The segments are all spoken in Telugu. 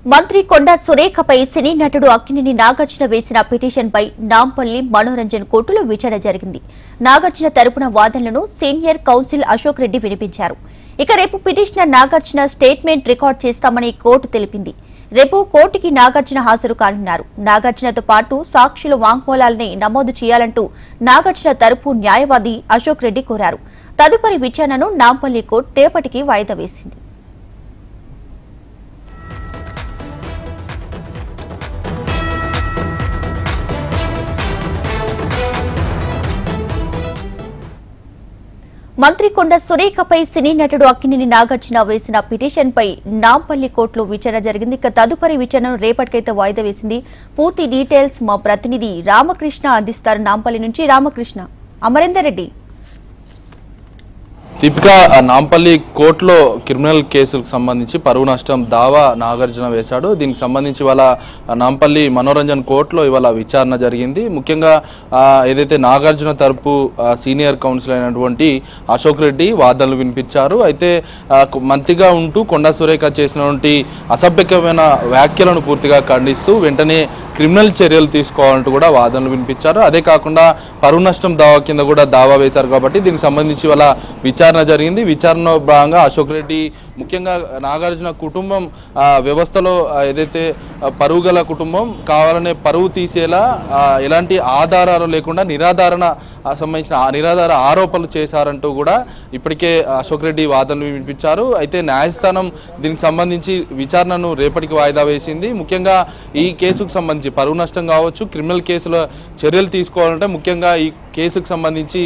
మంత్రి కొండా సురేఖపై సినీ నటుడు అక్కినేని నాగార్జున వేసిన పిటిషన్పై నాంపల్లి మనోరంజన్ కోర్టులో విచారణ జరిగింది. నాగార్జున తరపున వాదనలను సీనియర్ కౌన్సిల్ అశోక్ రెడ్డి వినిపించారు. ఇక రేపు పిటిషనర్ నాగార్జున స్టేట్మెంట్ రికార్డు చేస్తామని కోర్టు తెలిపింది. రేపు కోర్టుకి నాగార్జున హాజరు కానున్నారు. నాగార్జునతో పాటు సాక్షుల వాంగ్మూలాల్ని నమోదు చేయాలంటూ నాగార్జున తరపు న్యాయవాది అశోక్ రెడ్డి కోరారు. తదుపరి విచారణను నాంపల్లి కోర్టు రేపటికి వాయిదా వేసింది. మంత్రి కొండా సురేఖపై సినీ నటుడు అక్కినేని నాగార్జున వేసిన పిటిషన్పై నాంపల్లి కోర్టులో విచారణ జరిగింది. ఇక తదుపరి విచారణను రేపటికైతే వాయిదా వేసింది. పూర్తి డీటెయిల్స్ మా ప్రతినిధి రామకృష్ణ అందిస్తారు. నాంపల్లి నుంచి రామకృష్ణ. అమరేందర్ రెడ్డి. దీపిక, నాంపల్లి కోర్టులో క్రిమినల్ కేసులకు సంబంధించి పరువు నష్టం దావా నాగార్జున వేశాడు. దీనికి సంబంధించి ఇవాళ నాంపల్లి మనోరంజన్ కోర్టులో ఇవాళ విచారణ జరిగింది. ముఖ్యంగా ఏదైతే నాగార్జున తరపు సీనియర్ కౌన్సిల్ అయినటువంటి అశోక్ రెడ్డి వాదనలు వినిపించారు. అయితే మంత్రిగా ఉంటూ కొండా సురేఖ చేసినటువంటి అసభ్యకరమైన వ్యాఖ్యలను పూర్తిగా ఖండిస్తూ వెంటనే క్రిమినల్ చర్యలు తీసుకోవాలంటూ కూడా వాదనలు వినిపించారు. అదే కాకుండా పరువు నష్టం దావా కింద కూడా దావా వేశారు. కాబట్టి దీనికి సంబంధించి వాళ్ళ విచారణ జరిగింది. విచారణలో భాగంగా అశోక్ రెడ్డి ముఖ్యంగా నాగార్జున కుటుంబం వ్యవస్థలో ఏదైతే పరువు గల కుటుంబం కావాలనే పరువు తీసేలా ఎలాంటి ఆధారాలు లేకుండా సంబంధించిన నిరాధార ఆరోపణలు చేశారంటూ కూడా ఇప్పటికే అశోక్ రెడ్డి వాదనలు వినిపించారు. అయితే న్యాయస్థానం దీనికి సంబంధించి విచారణను రేపటికి వాయిదా వేసింది. ముఖ్యంగా ఈ కేసుకు సంబంధించి పరువు నష్టం కావచ్చు, క్రిమినల్ కేసుల చర్యలు తీసుకోవాలంటే ముఖ్యంగా ఈ కేసుకు సంబంధించి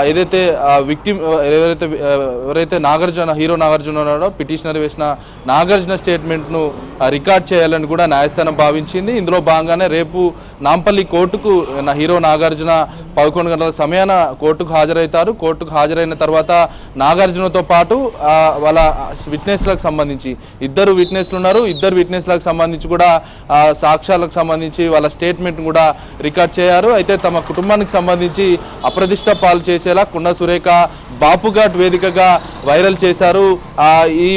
ఏదైతే విక్టిమ్ ఎవరైతే హీరో నాగార్జున ఉన్నాడో పిటిషనర్ వేసిన నాగార్జున స్టేట్మెంట్ను రికార్డ్ చేయాలని కూడా న్యాయస్థానం భావించింది. ఇందులో భాగంగానే రేపు నాంపల్లి కోర్టుకు హీరో నాగార్జున 11 గంటల సమయాన కోర్టుకు హాజరవుతారు. కోర్టుకు హాజరైన తర్వాత నాగార్జునతో పాటు వాళ్ళ విట్నెస్లకు సంబంధించి ఇద్దరు విట్నెస్లు ఉన్నారు. ఇద్దరు విట్నెస్లకు సంబంధించి కూడా సాక్ష్యాలకు సంబంధించి వాళ్ళ స్టేట్మెంట్ కూడా రికార్డ్ చేయారు. అయితే తమ కుటుంబానికి సంబంధించి అప్రతిష్ట పాలు చేసేలా కొండా సురేఖ బాపుఘాట్ వేదికగా వైరల్ చేశారు. ఈ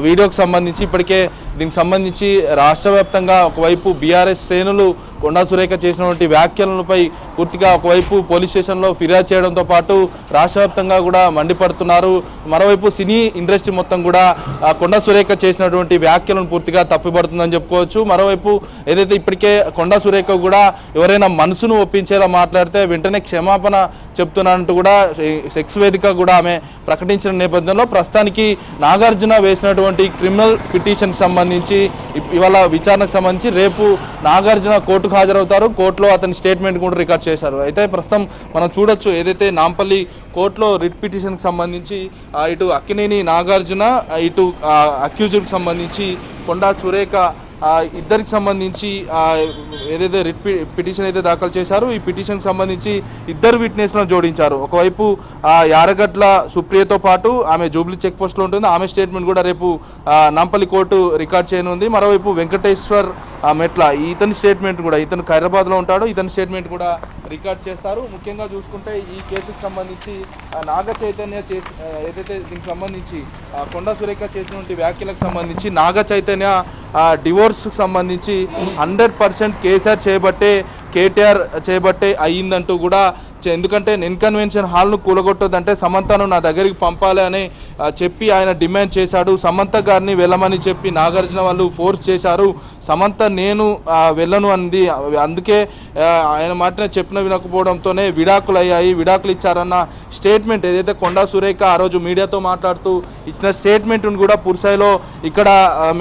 వీడియోకి సంబంధించి ఇప్పటికే దీనికి సంబంధించి రాష్ట్ర వ్యాప్తంగా ఒకవైపు బీఆర్ఎస్ శ్రేణులు కొండా సురేఖ చేసినటువంటి వ్యాఖ్యలపై పూర్తిగా ఒకవైపు పోలీస్ స్టేషన్లో ఫిర్యాదు చేయడంతో పాటు రాష్ట్ర వ్యాప్తంగా కూడా మండిపడుతున్నారు. మరోవైపు సినీ ఇండస్ట్రీ మొత్తం కూడా కొండా సురేఖ చేసినటువంటి వ్యాఖ్యలను పూర్తిగా తప్పిపడుతుందని చెప్పుకోవచ్చు. మరోవైపు ఏదైతే ఇప్పటికే కొండా సురేఖ కూడా ఎవరైనా మనసును ఒప్పించేలా మాట్లాడితే వెంటనే క్షమాపణ చెప్తున్నానంటూ కూడా సెక్స్ వేదిక కూడా ఆమె ప్రకటించిన నేపథ్యంలో ప్రస్తుతానికి నాగార్జున వేసినటువంటి క్రిమినల్ పిటిషన్కి సంబంధించి ఇవాళ విచారణకు సంబంధించి రేపు నాగార్జున కోర్టుకు హాజరవుతారు. కోర్టులో అతని స్టేట్మెంట్ కూడా రికార్డ్ చేశారు. అయితే ప్రస్తుతం మనం చూడొచ్చు ఏదైతే నాంపల్లి కోర్టులో రిట్ పిటిషన్కి సంబంధించి ఇటు అక్కినేని నాగార్జున ఇటు అక్యూజ్డ్కి సంబంధించి కొండా సురేఖ ఇద్దరికి సంబంధించి ఏదైతే రిట్ పిటిషన్ అయితే దాఖలు చేశారో ఈ పిటిషన్కి సంబంధించి ఇద్దరు విట్నెస్లను జోడించారు. ఒకవైపు యారగట్ల సుప్రియతో పాటు ఆమె జూబ్లీ చెక్ పోస్ట్లో ఉంటుంది. ఆమె స్టేట్మెంట్ కూడా రేపు నాంపల్లి కోర్టు రికార్డ్ చేయనుంది. మరోవైపు వెంకటేశ్వర్ మెట్ల ఇతని స్టేట్మెంట్ కూడా, ఇతను హైదరాబాద్లో ఉంటాడు, ఇతని స్టేట్మెంట్ కూడా రికార్డ్ చేస్తారు. ముఖ్యంగా చూసుకుంటే ఈ కేసుకు సంబంధించి నాగ చైతన్య ఏదైతే దీనికి సంబంధించి కొండా సురేఖ చేసినటువంటి వ్యాఖ్యలకు సంబంధించి నాగ చైతన్య డివోర్స్కి సంబంధించి 100% కేసీఆర్ కేటీఆర్ చేయబట్టే అయ్యిందంటూ కూడా, ఎందుకంటే నెన్ కన్వెన్షన్ హాల్ను కూలగొట్టొద్దంటే సమంతను నా దగ్గరికి పంపాలి అని చెప్పి ఆయన డిమాండ్ చేశాడు. సమంత గారిని వెళ్ళమని చెప్పి నాగార్జున వాళ్ళు ఫోర్స్ చేశారు. సమంత నేను వెళ్ళను అంది. అందుకే ఆయన మాటనే చెప్పిన వినకపోవడంతోనే విడాకులు అయ్యాయి, విడాకులు ఇచ్చారన్న స్టేట్మెంట్ ఏదైతే కొండా సురేఖ ఆ రోజు మీడియాతో మాట్లాడుతూ ఇచ్చిన స్టేట్మెంట్ను కూడా పూర్తిస్థాయిలో ఇక్కడ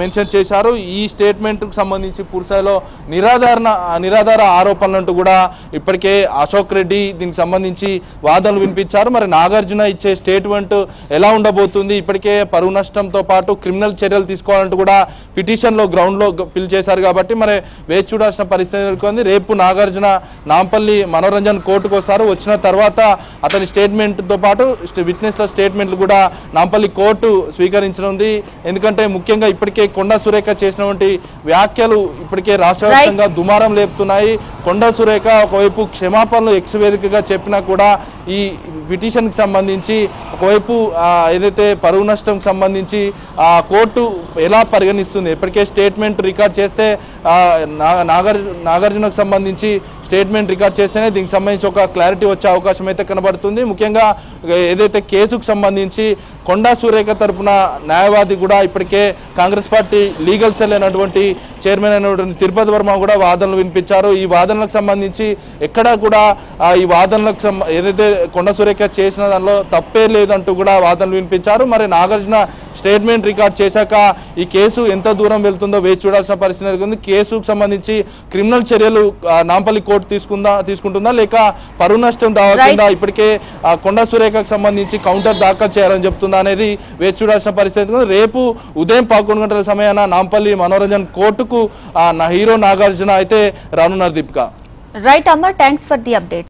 మెన్షన్ చేశారు. ఈ స్టేట్మెంట్కు సంబంధించి పూర్తిస్థాయిలో నిరాధార ఆరోపణలంటూ కూడా ఇప్పటికే అశోక్ రెడ్డి దీనికి సంబంధించి వాదనలు వినిపించారు. మరి నాగార్జున ఇచ్చే స్టేట్మెంట్ ఎలా ఉండబోతుంది? ఇప్పటికే పరువు నష్టంతో పాటు క్రిమినల్ చర్యలు తీసుకోవాలంటూ కూడా పిటిషన్లో గ్రౌండ్లో పిల్ చేశారు. కాబట్టి మరి వేచి చూడాల్సిన పరిస్థితి నెలకొంది. రేపు నాగార్జున నాంపల్లి మనోరంజన్ కోర్టుకు వస్తారు. వచ్చిన తర్వాత అతని స్టేట్మెంట్తో పాటు విట్నెస్ల స్టేట్మెంట్లు కూడా నాంపల్లి కోర్టు స్వీకరించనుంది. ఎందుకంటే ముఖ్యంగా ఇప్పటికే కొండా సురేఖ చేసినటువంటి వ్యాఖ్యలు ఇప్పటికే రాష్ట్ర వ్యాప్తంగా దుమారం లేపుతున్నాయి. కొండా సురేఖ ఒకవైపు క్షమాపణలు ఎక్స్ వేదికగా చెప్పినా కూడా ఈ పిటిషన్కి సంబంధించి ఒకవైపు ఏదైతే పరువు నష్టంకి సంబంధించి కోర్టు ఎలా పరిగణిస్తుంది, ఇప్పటికే స్టేట్మెంట్ రికార్డ్ చేస్తే నాగార్జునకు సంబంధించి స్టేట్మెంట్ రికార్డ్ చేస్తేనే దీనికి సంబంధించి ఒక క్లారిటీ వచ్చే అవకాశం అయితే కనబడుతుంది. ముఖ్యంగా ఏదైతే కేసుకు సంబంధించి కొండా సురేఖ తరపున న్యాయవాది కూడా ఇప్పటికే కాంగ్రెస్ పార్టీ లీగల్ సెల్ అయినటువంటి చైర్మన్ అయినటువంటి తిరుపతి వర్మ కూడా వాదనలు వినిపించారు. ఈ వాదనలకు సంబంధించి ఎక్కడా కూడా ఈ వాదనలకు ఏదైతే కొండా సురేఖ చేసిన దానిలో తప్పే లేదంటూ కూడా వాదనలు వినిపించారు. మరి నాగార్జున స్టేట్మెంట్ రికార్డ్ చేశాక ఈ కేసు ఎంత దూరం వెళ్తుందో వేచి చూడాల్సిన పరిస్థితి నెలకొంది. కేసుకు సంబంధించి క్రిమినల్ చర్యలు నాంపల్లి కోర్టు తీసుకుంటుందా లేక పరువు నష్టం దావా కింద ఇప్పటికే కొండా సురేఖకు సంబంధించి కౌంటర్ దాఖలు చేయాలని చెప్తుందా అనేది వేచి చూడాల్సిన పరిస్థితి. రేపు ఉదయం 11 గంటల సమయాన నాంపల్లి మనోరంజన్ కోర్టుకు హీరో నాగార్జున అయితే రానున్నారు. దీపిక. రైట్ అమ్మ, థ్యాంక్స్ ఫర్ ది అప్డేట్.